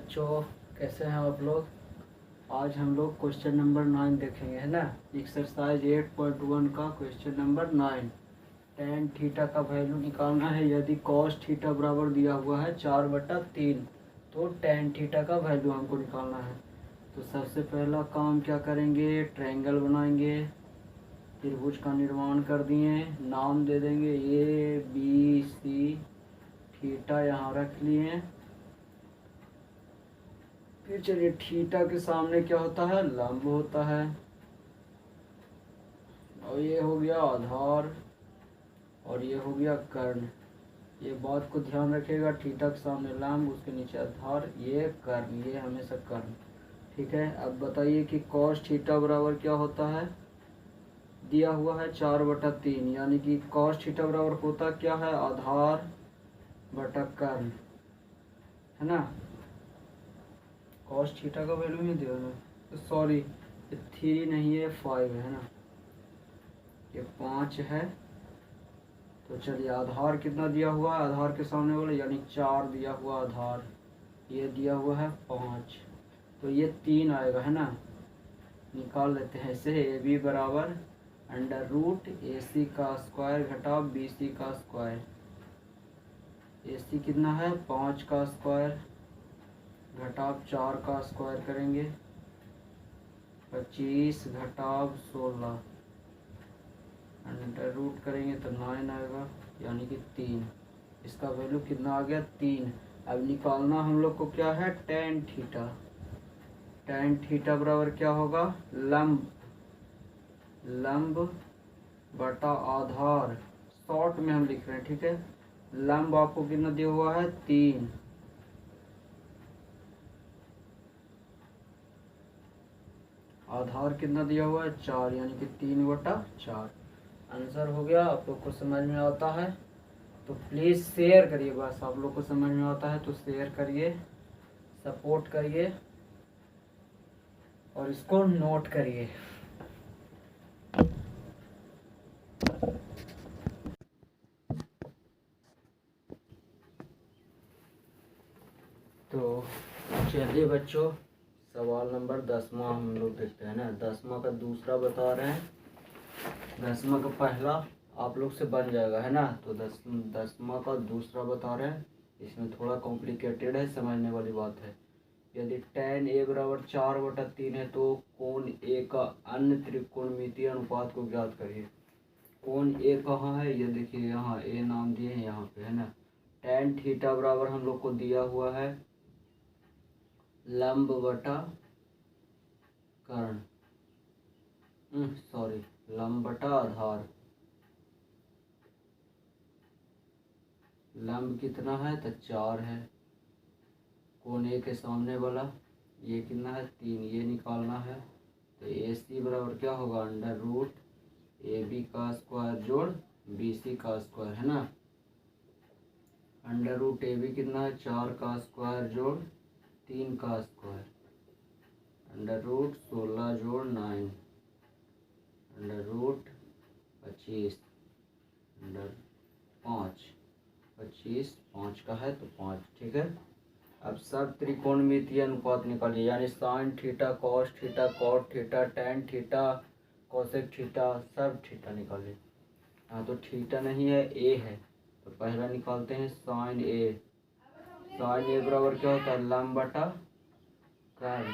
बच्चों, कैसे हैं आप लोग। आज हम लोग क्वेश्चन नंबर 9 देखेंगे, है ना। एक्सरसाइज 8.1 का क्वेश्चन नंबर 9। टेन थीटा का वैल्यू निकालना है। यदि कॉस थीटा बराबर दिया हुआ है 4/3, तो टेन थीटा का वैल्यू हमको निकालना है। तो सबसे पहला काम क्या करेंगे, ट्रायंगल बनाएंगे, त्रिभुज का निर्माण कर दिए, नाम दे देंगे ABC, थीटा यहाँ रख लिए। फिर चलिए, थीटा के सामने क्या होता है, लंब होता है। और ये हो गया आधार और ये हो गया कर्ण। ये बात को ध्यान रखिएगा, थीटा के सामने लंब, उसके नीचे आधार, ये कर्ण, ये हमेशा कर्ण। ठीक है। अब बताइए कि कॉस थीटा बराबर क्या होता है। दिया हुआ है 4/3, यानी कि कॉस थीटा बराबर होता क्या है, आधार बटा कर्ण, है ना। कॉस थीटा का वैल्यू नहीं दिया ना, सॉरी, ये 3 नहीं है, 5 है ना, ये 5 है। तो चलिए, आधार कितना दिया हुआ है, आधार के सामने वाले यानी 4 दिया हुआ आधार, ये दिया हुआ है 5, तो ये 3 आएगा, है ना। निकाल लेते हैं इसे। ए बी बराबर √AC का स्क्वायर घटा BC का स्क्वायर। AC कितना है, 5 का स्क्वायर घटाव 4 का स्क्वायर करेंगे, 25 घटाव 16, अंडर रूट करेंगे तो 9 आएगा, यानी कि 3। इसका वैल्यू कितना आ गया, 3। अब निकालना हम लोग को क्या है, टेन थीटा। टेन थीटा बराबर क्या होगा, लंब बटा आधार, शॉर्ट में हम लिख रहे हैं, ठीक है। लंब आपको कितना दिया हुआ है, 3। आधार कितना दिया हुआ है, 4, यानी कि 3/4। आंसर हो गया। आप लोग को समझ में आता है तो प्लीज़ शेयर करिए। बस आप लोग को समझ में आता है तो शेयर करिए, सपोर्ट करिए और इसको नोट करिए। तो चलिए बच्चों, सवाल नंबर 10वां हम लोग देखते हैं ना। 10वां का दूसरा बता रहे हैं, 10वां का पहला आप लोग से बन जाएगा, है ना। तो 10वां का दूसरा बता रहे हैं। इसमें थोड़ा कॉम्प्लिकेटेड है, समझने वाली बात है। यदि tan A बराबर 4/3 है तो कोण A का अन्य त्रिकोणमितीय अनुपात को ज्ञात करिए। कोण A कहाँ है, ये देखिए, यहाँ A नाम दिए हैं, यहाँ पे, है ना। tan थीटा बराबर हम लोग को दिया हुआ है लंब बटा कर्ण, सॉरी, लंब बटा आधार। लंब कितना है, तो 4 है। कोण A के सामने वाला ये कितना है, 3, ये निकालना है। तो AC बराबर क्या होगा, √AB का स्क्वायर जोड़ BC का स्क्वायर, है ना। √AB कितना है, 4 का स्क्वायर जोड़ 3 का स्क्वायर, √16 जोड़ 9, √25, अंडर 5, 25 5 का है तो 5, ठीक है। अब सब त्रिकोणमितीय अनुपात निकालिए, यानी sine theta, cos theta, cot theta, tan theta, cosec theta, सब थीटा निकालिए। हाँ, तो थीटा नहीं है, ए है, तो पहला निकालते हैं साइन ए। साइन ए बराबर क्या होता है, लंब बटा कर्ण,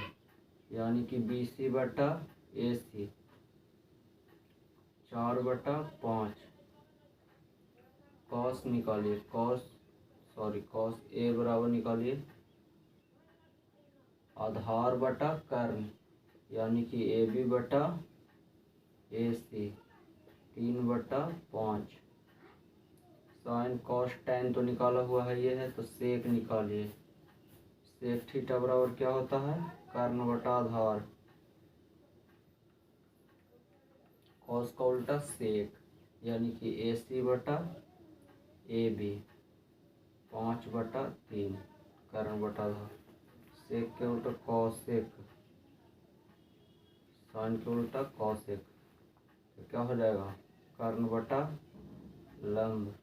यानी कि BC बटा AC, 4/5। कॉस निकालिए, कॉस ए बराबर निकालिए आधार बटा कर्ण, यानी कि AB बटा AC, 3/5। साइन कॉस टेन तो निकाला हुआ है, ये है, तो सेक निकालिए। सेक थीटा बराबर क्या होता है, कर्ण बटा आधार, कॉस का उल्टा सेक, यानी कि AC बटा AB, 5/3, कर्ण बटा आधार। सेक के उल्टा कॉसेक, साइन के उल्टा कॉसेक, तो क्या हो जाएगा, कर्ण बटा लंब,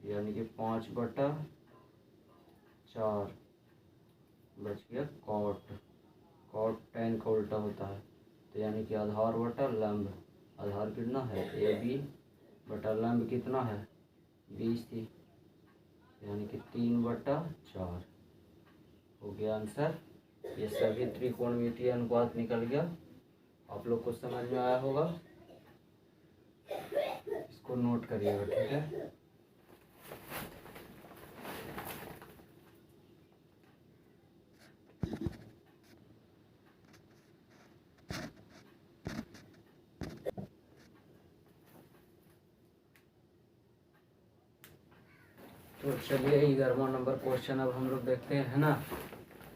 यानी कि 5/4, बच गया कॉट। कॉट tan का उल्टा होता है, तो यानी कि आधार बटा लंब। आधार कितना है AB बटा लंब कितना है BC, यानी कि 3/4 हो गया आंसर। ये सभी त्रिकोणमितीय अनुपात निकल गया। आप लोग को समझ में आया होगा, इसको नोट करिएगा, ठीक है। तो चलिए 11वां नंबर क्वेश्चन अब हम लोग देखते हैं, है ना।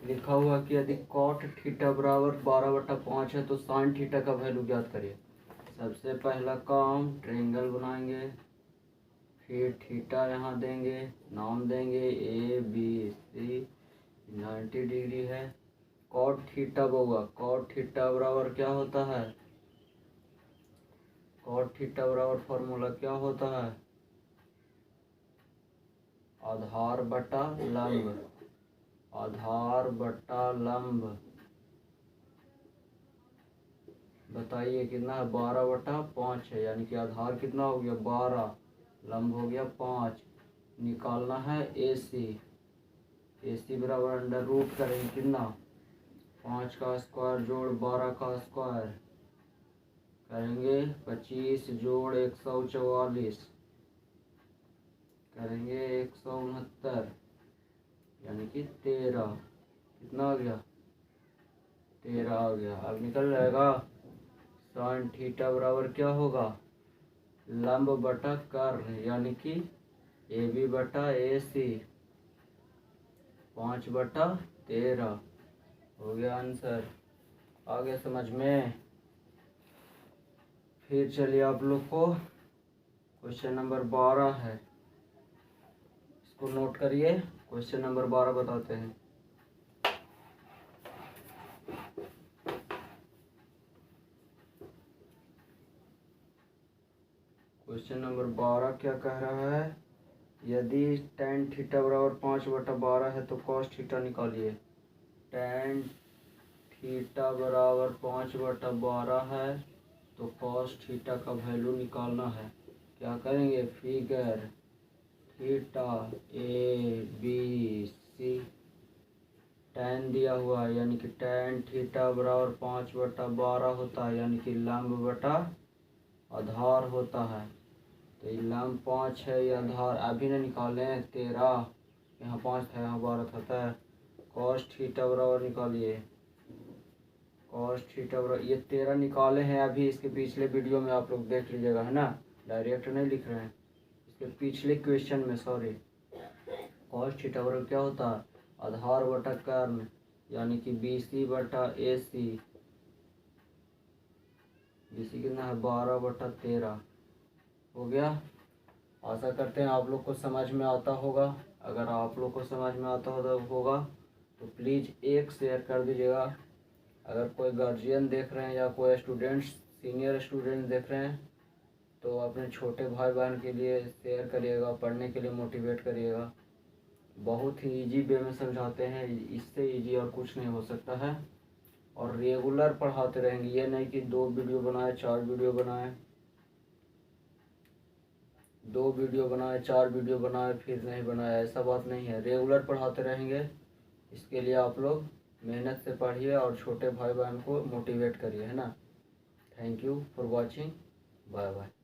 लिखा हुआ कि यदि कॉट थीटा बराबर 12/5 है तो साइन थीटा का वैल्यू ज्ञात करिए। सबसे पहला काम ट्रायंगल बनाएंगे, फिर थीटा यहाँ देंगे, नाम देंगे ABC 90 डिग्री है। कॉट थीटा होगा, कॉट थीटा बराबर क्या होता है, कॉट थीटा बराबर फॉर्मूला क्या होता है, आधार बटा लंब, आधार बटा लंब। बताइए कितना है, 12/5 है, यानी कि आधार कितना हो गया 12, लंब हो गया 5। निकालना है AC, AC बराबर अंडर रूट करेंगे कितना, 5 का स्क्वायर जोड़ 12 का स्क्वायर करेंगे 25 जोड़ 144 करेंगे 169, यानी कि 13। कितना आ गया 13 आ गया। अब निकल जाएगा साइन थीटा बराबर क्या होगा, लंब बटा कर्ण, यानी कि AB बटा AC 5/13 हो गया आंसर। आगे समझ में। फिर चलिए आप लोग को क्वेश्चन नंबर 12 है, इसको नोट करिए। क्वेश्चन नंबर 12 बताते हैं। क्वेश्चन नंबर 12 क्या कह रहा है, यदि tan थीटा बराबर 5/12 है तो cos थीटा निकालिए। tan थीटा बराबर 5/12 है तो cos थीटा का वैल्यू निकालना है। क्या करेंगे, फिगर थीटा ABC tan दिया हुआ है, यानी कि tan थीटा बराबर 5/12 होता है, यानी कि लंब बटा आधार होता है। तो ये लंब 5 है, ये आधार अभी ना निकालें 13, यहाँ 5 था यहाँ 12 था, तो cos थीटा बराबर निकालिए। cos थीटा बराबर ये 13 निकाले हैं अभी, इसके पिछले वीडियो में आप लोग देख लीजिएगा, है ना, डायरेक्ट नहीं लिख रहे हैं, इसके पिछले क्वेश्चन में, सॉरी। cos थीटा बराबर क्या होता है, आधार बटा कर्ण, यानी कि BC बटा AC। BC कितना है 12/13 हो गया। आशा करते हैं आप लोग को समझ में आता होगा। अगर आप लोग को समझ में आता होगा तो प्लीज़ एक शेयर कर दीजिएगा। अगर कोई गार्जियन देख रहे हैं या कोई स्टूडेंट्स, सीनियर स्टूडेंट देख रहे हैं तो अपने छोटे भाई बहन के लिए शेयर करिएगा, पढ़ने के लिए मोटिवेट करिएगा। बहुत ही इजी वे में समझाते हैं, इससे इजी और कुछ नहीं हो सकता है। और रेगुलर पढ़ाते रहेंगे, ये नहीं कि 2 वीडियो बनाए 4 वीडियो बनाए, 2 वीडियो बनाए 4 वीडियो बनाए फिर नहीं बनाया, ऐसा बात नहीं है। रेगुलर पढ़ाते रहेंगे। इसके लिए आप लोग मेहनत से पढ़िए और छोटे भाई बहन को मोटिवेट करिए, है ना। Thank you for watching, bye bye.